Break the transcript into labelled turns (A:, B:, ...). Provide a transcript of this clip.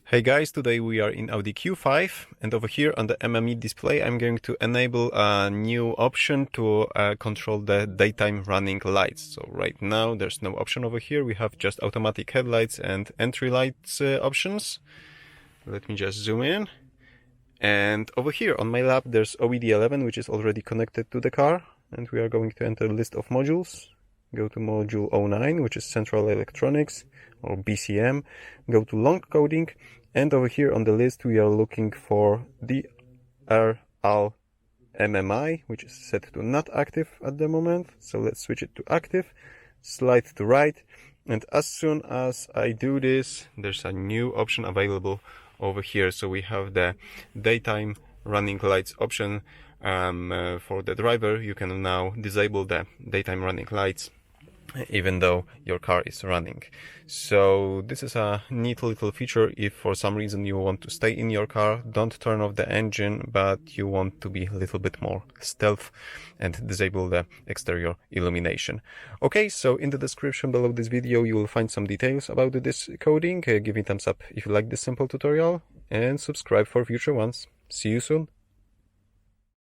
A: Hey guys, today we are in Audi Q5 and over here on the MMI display I'm going to enable a new option to control the daytime running lights. So right now there's no option over here, we have just automatic headlights and entry lights options. Let me just zoom in. And over here on my lap there's OBDeleven, which is already connected to the car, and we are going to enter the list of modules. Go to module 09, which is Central Electronics, or BCM. Go to long coding, and over here on the list we are looking for DRL MMI, which is set to not active at the moment. So let's switch it to active, slide to right, and as soon as I do this, there's a new option available over here. So we have the daytime running lights option. For the driver, you can now disable the daytime running lights even though your car is running. So this is a neat little feature if for some reason you want to stay in your car, don't turn off the engine, but you want to be a little bit more stealth and disable the exterior illumination. Okay, so in the description below this video you will find some details about this coding. Give me a thumbs up if you like this simple tutorial and subscribe for future ones. See you soon.